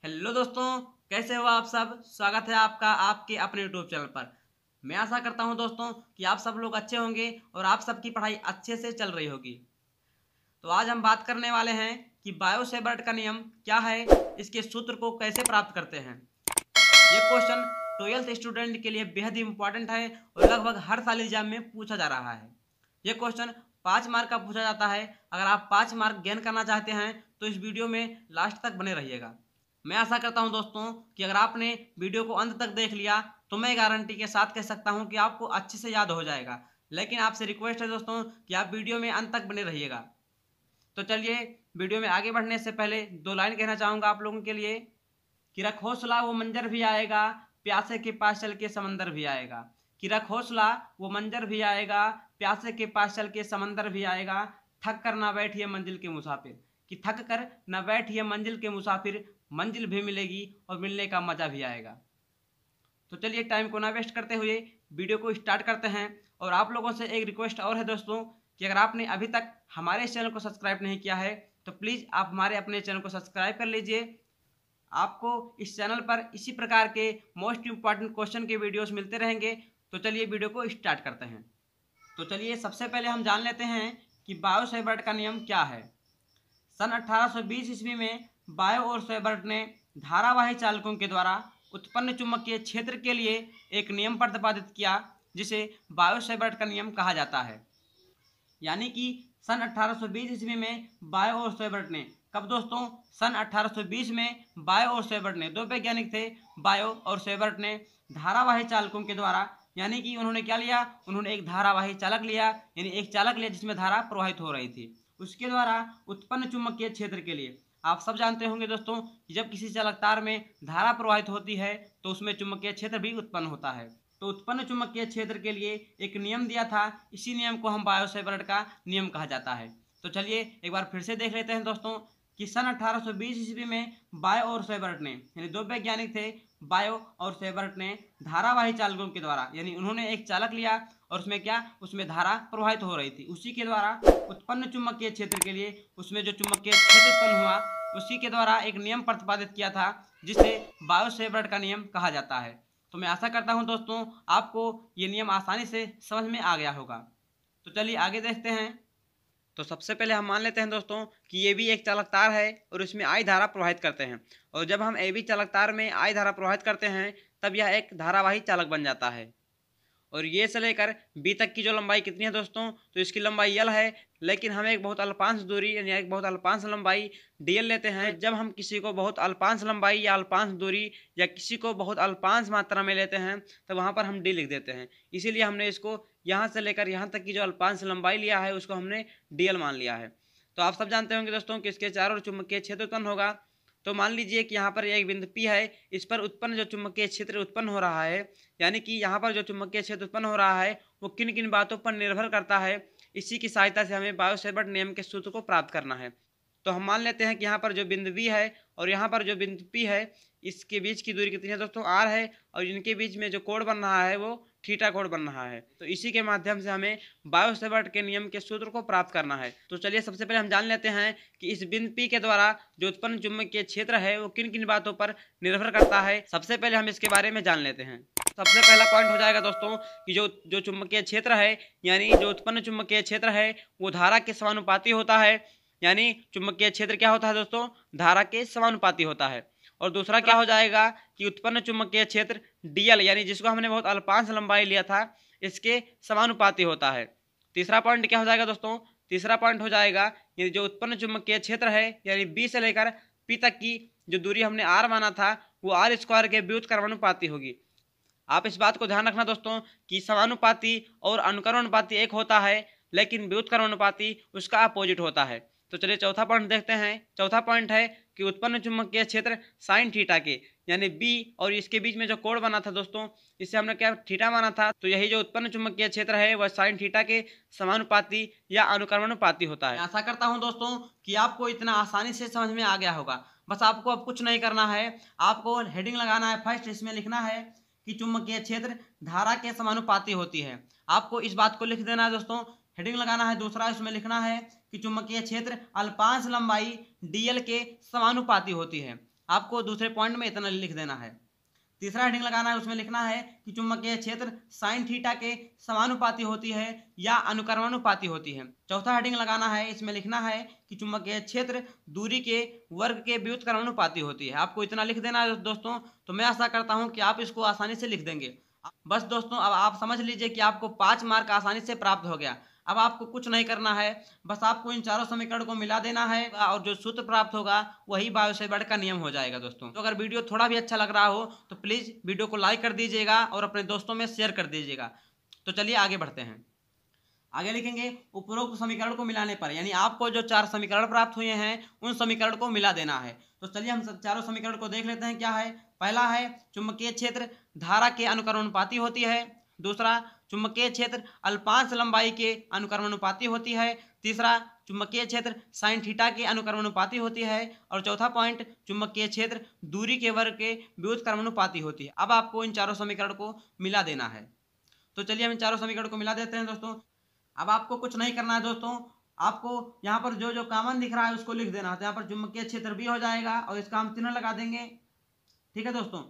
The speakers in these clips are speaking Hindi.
हेलो दोस्तों, कैसे हो आप सब। स्वागत है आपका आपके अपने यूट्यूब चैनल पर। मैं आशा करता हूं दोस्तों कि आप सब लोग अच्छे होंगे और आप सबकी पढ़ाई अच्छे से चल रही होगी। तो आज हम बात करने वाले हैं कि बायोसेवर्ट का नियम क्या है, इसके सूत्र को कैसे प्राप्त करते हैं। ये क्वेश्चन 12th स्टूडेंट के लिए बेहद इंपॉर्टेंट है और लगभग हर साल एग्जाम में पूछा जा रहा है। ये क्वेश्चन 5 मार्क का पूछा जाता है। अगर आप 5 मार्क गेन करना चाहते हैं तो इस वीडियो में लास्ट तक बने रहिएगा। मैं आशा करता हूं दोस्तों कि अगर आपने वीडियो को अंत तक देख लिया तो मैं गारंटी के साथ कह सकता हूं कि आपको अच्छे से याद हो जाएगा। लेकिन आपसे रिक्वेस्ट है दोस्तों कि आप वीडियो में अंत तक बने रहिएगा। तो चलिए, वीडियो में आगे बढ़ने से पहले 2 लाइन कहना चाहूँगा आप लोगों के लिए कि रख हौसला वो मंजर भी आएगा, प्यासे के पास चल के समंदर भी आएगा। कि रख हौसला वो मंजर भी आएगा, प्यासे के पास चल के समंदर भी आएगा। थक कर ना बैठिए मंजिल के मुसाफिर। कि थक कर ना बैठिए मंजिल के मुसाफिर, मंजिल भी मिलेगी और मिलने का मजा भी आएगा। तो चलिए, टाइम को ना वेस्ट करते हुए वीडियो को स्टार्ट करते हैं। और आप लोगों से एक रिक्वेस्ट और है दोस्तों कि अगर आपने अभी तक हमारे इस चैनल को सब्सक्राइब नहीं किया है तो प्लीज़ आप हमारे अपने चैनल को सब्सक्राइब कर लीजिए। आपको इस चैनल पर इसी प्रकार के मोस्ट इंपॉर्टेंट क्वेश्चन के वीडियोस मिलते रहेंगे। तो चलिए वीडियो को स्टार्ट करते हैं। तो चलिए, सबसे पहले हम जान लेते हैं कि बायोसेवर्ट का नियम क्या है। सन 1820 ईस्वी में बायो और सेवर्ट ने धारावाही चालकों के द्वारा उत्पन्न चुंबकीय क्षेत्र के लिए एक नियम प्रतिपादित किया जिसे बायोसेवर्ट का नियम कहा जाता है। यानी कि सन 1820 ईस्वी में बायो और सेवर्ट ने, कब दोस्तों, सन 1820 में बायो और सेवर्ट ने, 2 वैज्ञानिक थे, बायो और सेवर्ट ने धारावाही चालकों के द्वारा, यानी कि उन्होंने क्या लिया, उन्होंने एक धारावाही चालक लिया, यानी एक चालक लिया जिसमें धारा प्रवाहित हो रही थी, उसके द्वारा उत्पन्न चुंबकीय क्षेत्र के लिए। आप सब जानते होंगे दोस्तों कि जब किसी चालक तार में धारा प्रवाहित होती है तो उसमें चुंबकीय क्षेत्र भी उत्पन्न होता है। तो उत्पन्न चुंबकीय क्षेत्र के लिए एक नियम दिया था, इसी नियम को हम बायोसेवर्ट का नियम कहा जाता है। तो चलिए एक बार फिर से देख लेते हैं दोस्तों कि सन 1820 ईस्वी में बायो और सेवर्ट ने, यानी 2 वैज्ञानिक थे, बायो और सेवर्ट ने धारावाही चालकों के द्वारा, यानी उन्होंने एक चालक लिया और उसमें क्या, उसमें धारा प्रवाहित हो रही थी, उसी के द्वारा उत्पन्न चुंबकीय क्षेत्र के लिए, उसमें जो चुंबकीय क्षेत्र उत्पन्न हुआ उसी के द्वारा एक नियम प्रतिपादित किया था जिसे बायोसेवर्ट का नियम कहा जाता है। तो मैं आशा करता हूं दोस्तों आपको ये नियम आसानी से समझ में आ गया होगा। तो चलिए आगे देखते हैं। तो सबसे पहले हम मान लेते हैं दोस्तों कि ये भी एक चालक तार है और इसमें आई धारा प्रवाहित करते हैं। और जब हम ए बी चालक तार में आई धारा प्रवाहित करते हैं तब यह एक धारावाही चालक बन जाता है। और ये से लेकर बी तक की जो लंबाई कितनी है दोस्तों, तो इसकी लंबाई एल है, लेकिन हम एक बहुत अल्पांश दूरी यानी एक बहुत अल्पांश लंबाई डी एल लेते हैं। जब हम किसी को बहुत अल्पांश लंबाई या अल्पांश दूरी या किसी को बहुत अल्पांश मात्रा में लेते हैं तो वहाँ पर हम डी लिख देते हैं। इसीलिए हमने इसको यहाँ से लेकर यहाँ तक की जो अल्पांश लंबाई लिया है उसको हमने डी एल मान लिया है। तो आप सब जानते होंगे दोस्तों कि इसके चारों ओर चुंबकीय क्षेत्र उत्पन्न होगा। तो मान लीजिए कि यहाँ पर एक बिंदु P है, इस पर उत्पन्न जो चुंबकीय क्षेत्र उत्पन्न हो रहा है, यानी कि यहाँ पर जो चुंबकीय क्षेत्र उत्पन्न हो रहा है वो किन किन बातों पर निर्भर करता है, इसी की सहायता से हमें बायोसेवर्ट नियम के सूत्र को प्राप्त करना है। तो हम मान लेते हैं कि यहाँ पर जो बिंदु B है और यहाँ पर जो बिंदु P है, इसके बीच की दूरी कितनी है दोस्तों, r है, और इनके बीच में जो कोण बन रहा है वो थीटा कोण बन रहा है। तो इसी के माध्यम से हमें बायोसेवर्ट के नियम के सूत्र को प्राप्त करना है। तो चलिए सबसे पहले हम जान लेते हैं कि इस बिंदु P के द्वारा जो उत्पन्न चुंबकीय क्षेत्र है वो किन किन बातों पर निर्भर करता है। सबसे पहले हम इसके बारे में जान लेते हैं। सबसे पहला पॉइंट हो जाएगा दोस्तों कि जो चुंबकीय क्षेत्र है, यानी जो उत्पन्न चुंबकीय क्षेत्र है वो धारा के समानुपाती होता है। यानी चुंबकीय क्षेत्र क्या होता है दोस्तों, धारा के समानुपाती होता है। और दूसरा क्या हो जाएगा कि उत्पन्न चुंबकीय क्षेत्र डीएल, यानी जिसको हमने बहुत अल्पांश लंबाई लिया था, इसके समानुपाती होता है। तीसरा पॉइंट क्या हो जाएगा दोस्तों, तीसरा पॉइंट हो जाएगा ये जो उत्पन्न चुंबकीय क्षेत्र है, यानी बी से लेकर पी तक की जो दूरी हमने आर माना था वो आर स्क्वायर के व्युत्क्रमानुपाती होगी। आप इस बात को ध्यान रखना दोस्तों कि समानुपाती और अनुक्रमानुपाती एक होता है, लेकिन व्युत्क्रमानुपाती उसका अपोजिट होता है। तो चलिए चौथा पॉइंट देखते हैं। चौथा पॉइंट है कि उत्पन्न चुंबकीय क्षेत्र साइन थीटा के, यानी बी और इसके बीच में जो कोण बना था दोस्तों, इससे हमने क्या थीटा माना था, तो यही जो उत्पन्न चुंबकीय क्षेत्र है वह साइन थीटा के समानुपाती या अनुक्रमानुपाती होता है। आशा करता हूं दोस्तों कि आपको इतना आसानी से समझ में आ गया होगा। बस आपको अब कुछ नहीं करना है, आपको हेडिंग लगाना है। फर्स्ट इसमें लिखना है कि चुंबकीय क्षेत्र धारा के समानुपाती होती है। आपको इस बात को लिख देना है दोस्तों, हेडिंग लगाना है। दूसरा इसमें लिखना है कि चुंबकीय क्षेत्र अल्पांश लंबाई डीएल के समानुपाती होती है। आपको दूसरे पॉइंट में इतना लिख देना है। तीसरा हेडिंग लगाना है, उसमें लिखना है कि चुंबकीय क्षेत्र साइन थीटा के समानुपाती होती है या अनुक्रमानुपाती होती है। चौथा हेडिंग लगाना है, इसमें लिखना है कि चुंबकीय क्षेत्र दूरी के वर्ग के व्युत्क्रमानुपाती होती है। आपको इतना लिख देना है दोस्तों। तो मैं आशा करता हूं कि आप इसको आसानी से लिख देंगे। बस दोस्तों, अब आप समझ लीजिए कि आपको 5 मार्क आसानी से प्राप्त हो गया। अब आपको कुछ नहीं करना है, बस आपको इन चारों समीकरण को मिला देना है और जो सूत्र प्राप्त होगा वही बायो सेवर्ट का नियम हो जाएगा दोस्तों। तो अगर वीडियो थोड़ा भी अच्छा लग रहा हो तो प्लीज़ वीडियो को लाइक कर दीजिएगा और अपने दोस्तों में शेयर कर दीजिएगा। तो चलिए आगे बढ़ते हैं। आगे लिखेंगे उपरोक्त समीकरण को मिलाने पर, यानी आपको जो 4 समीकरण प्राप्त हुए हैं उन समीकरण को मिला देना है। तो चलिए हम चारों समीकरण को देख लेते हैं क्या है। पहला है चुंबकीय क्षेत्र धारा के अनुक्रमानुपाती होती है। दूसरा, चुंबकीय क्षेत्र अल्पांश लंबाई के अनुक्रमानुपाती होती है। तीसरा, चुंबकीय क्षेत्र साइन थीटा के अनुक्रमानुपाती होती है। और चौथा पॉइंट, चुंबकीय क्षेत्र दूरी के वर्ग के व्युत्क्रमानुपाती होती है। अब आपको इन चारों समीकरण को मिला देना है। तो चलिए हम इन चारों समीकरण को मिला देते हैं दोस्तों। अब आपको कुछ नहीं करना है दोस्तों, आपको यहाँ पर जो जो कॉमन दिख रहा है उसको लिख देना है। तो यहाँ पर चुंबकीय क्षेत्र भी हो जाएगा और इसका हम चिन्ह लगा देंगे। ठीक है दोस्तों।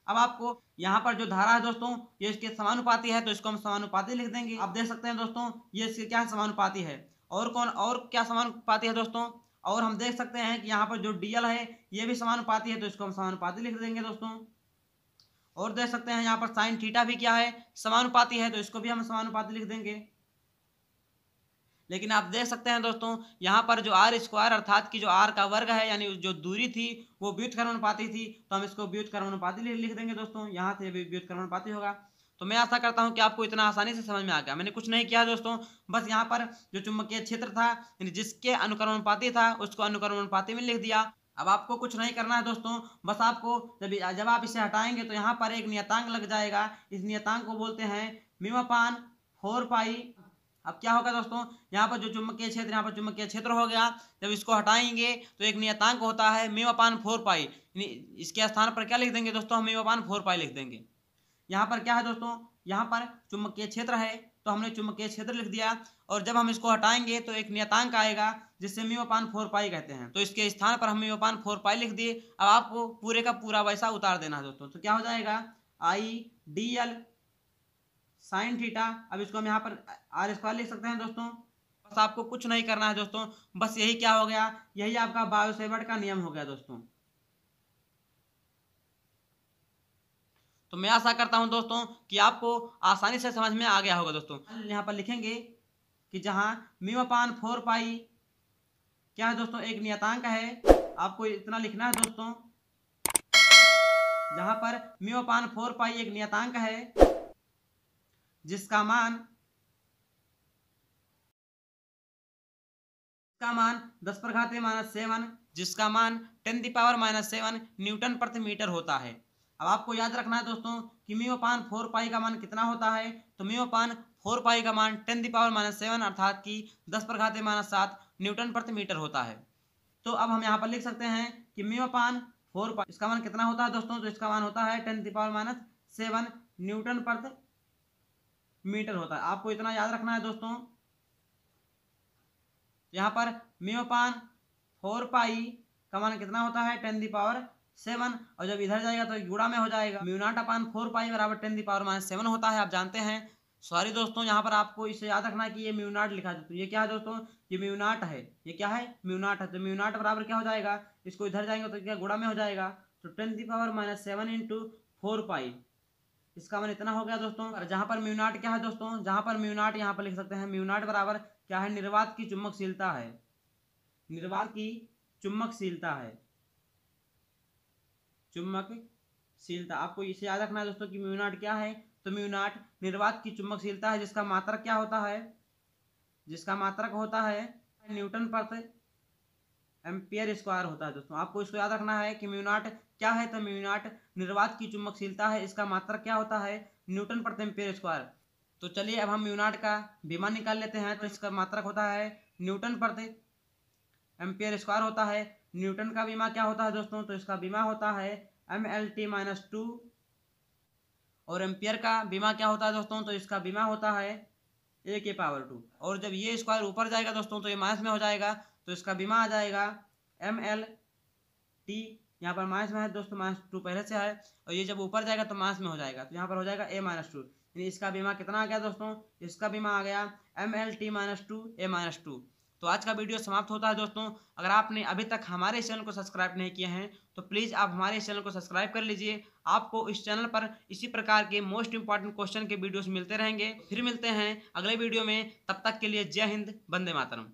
अब आपको यहाँ पर जो धारा है दोस्तों ये इसके समानुपाती है, तो इसको हम समानुपाती लिख देंगे। आप देख सकते हैं दोस्तों ये इसके क्या समानुपाती है। और कौन और क्या समानुपाती है दोस्तों, और हम देख सकते हैं कि यहाँ पर जो डीएल है ये भी समानुपाती है, तो इसको हम समानुपाती लिख देंगे दोस्तों। और देख सकते हैं यहाँ पर साइन थीटा भी क्या है, समानुपाती है, तो इसको भी हम समानुपाती लिख देंगे। लेकिन आप देख सकते हैं दोस्तों यहाँ पर जो आर स्क्वायर अर्थात कि जो आर का वर्ग है यानी जो दूरी थी वो व्युत्क्रमानुपाती थी, तो हम इसको व्युत्क्रमानुपाती लिख देंगे दोस्तों। यहाँ से व्युत्क्रमानुपाती होगा। तो मैं आशा करता हूँ कि आपको इतना आसानी से समझ में आ गया। मैंने कुछ नहीं किया दोस्तों, बस यहाँ पर जो चुंबकीय क्षेत्र था यानी जिसके अनुक्रमानुपाती था उसको अनुक्रमानुपाती में लिख दिया। अब आपको कुछ नहीं करना है दोस्तों, बस आपको जब आप इसे हटाएंगे तो यहाँ पर एक नियतांक लग जाएगा। इस नियतांक को बोलते हैं μ/4π। अब क्या होगा दोस्तों, यहाँ पर जो चुंबकीय क्षेत्र यहाँ पर चुंबकीय क्षेत्र हो गया, जब इसको हटाएंगे तो एक नियतांक होता है μ/4π। इसके स्थान पर क्या लिख देंगे दोस्तों, हम μ/4π लिख देंगे। यहाँ पर क्या है दोस्तों, यहाँ पर चुंबकीय क्षेत्र है तो हमने चुंबकीय क्षेत्र लिख दिया, और जब हम इसको हटाएंगे तो एक नियतांक आएगा जिससे μ/4π कहते हैं, तो इसके स्थान पर हम μ/4π लिख दिए। अब आपको पूरे का पूरा वैसा उतार देना है दोस्तों। तो क्या हो जाएगा, IDL साइन थीटा। अब इसको हम यहाँ पर आर स्क्वायर लिख सकते हैं दोस्तों। बस आपको कुछ नहीं करना है दोस्तों, बस यही क्या हो गया, यही आपका बायो सेवर्ट का नियम हो गया दोस्तों। तो मैं आशा करता हूं दोस्तों कि आपको आसानी से समझ में आ गया होगा दोस्तों। यहाँ पर लिखेंगे कि जहां μ/4π क्या है दोस्तों, एक नियतांक है। आपको इतना लिखना है दोस्तों, जहां पर μ/4π एक नियतांक है जिसका मान 10⁻⁻7, जिसका मान 10⁻⁻7 न्यूटन प्रति मीटर होता है। अब आपको याद रखना है दोस्तों कि μ/4π का मान कितना होता है, तो μ/4π का मान 10⁻⁻7 अर्थात कि 10⁻⁻7 न्यूटन प्रति मीटर होता है। तो अब हम यहाँ पर लिख सकते हैं कि μ/4π इसका मान कितना होता है दोस्तों, तो इसका मान होता है 10⁻⁻7 न्यूटन प्रति मीटर होता है। आपको इतना याद रखना है दोस्तों। यहाँ पर μ/4π का मान कितना होता है, 10⁻7, और जब इधर जाएगा तो गुणा में हो जाएगा। μ0/4π बराबर 10⁻7 होता है, आप जानते हैं। सॉरी दोस्तों, यहाँ पर आपको इसे याद रखना है कि ये μ0 लिखा है। तो ये क्या है दोस्तों, ये μ0 है। ये क्या है, μ0 है। तो μ0 बराबर क्या हो जाएगा, इसको इधर जाएंगे तो क्या गुणा में हो जाएगा। तो 10⁻7 × 4π इसका मान इतना हो गया दोस्तों। और जहाँ पर μ0 क्या है दोस्तों, जहाँ पर μ0 यहाँ पर लिख सकते हैं μ0 बराबर क्या है, निर्वात की चुंबकशीलता है। निर्वात की चुंबकशीलता है, चुंबकशीलता। आपको इसे याद रखना है दोस्तों कि μ0 क्या है, तो μ0 निर्वात की चुंबकशीलता है जिसका मात्रक क्या होता है, जिसका मात्रक होता है न्यूटन प्रति एम्पियर स्क्वायर होता है दोस्तों। आपको इसको याद रखना है कि μ0 क्या है, तो μ0 निर्वात की चुंबकशीलता है, इसका मात्रक क्या होता है, न्यूटन प्रति एम्पियर स्क्वायर। तो चलिए अब हम μ0 का विमा निकाल लेते हैं। तो इसका मात्रक होता है न्यूटन प्रति एम्पियर स्क्वायर होता है। न्यूटन का विमा क्या होता है दोस्तों, तो इसका विमा होता है mLt-2, और एम्पियर का विमा क्या होता है दोस्तों, तो इसका विमा होता है a⁻²। और जब ये स्क्वायर ऊपर जाएगा दोस्तों तो ये माइनस में हो जाएगा, तो इसका विमा आ जाएगा mLt यहाँ पर माइनस में है दोस्तों, -2 पहले से है, और ये जब ऊपर जाएगा तो माइनस में हो जाएगा, तो यहाँ पर हो जाएगा a-2, यानी इसका बीमा कितना आ गया दोस्तों, इसका बीमा आ गया MLT-2 a-2। तो आज का वीडियो समाप्त होता है दोस्तों। अगर आपने अभी तक हमारे इस चैनल को सब्सक्राइब नहीं किए हैं तो प्लीज़ आप हमारे इस चैनल को सब्सक्राइब कर लीजिए। आपको इस चैनल पर इसी प्रकार के मोस्ट इंपॉर्टेंट क्वेश्चन के वीडियोस मिलते रहेंगे। फिर मिलते हैं अगले वीडियो में, तब तक के लिए जय हिंद, वंदे मातरम।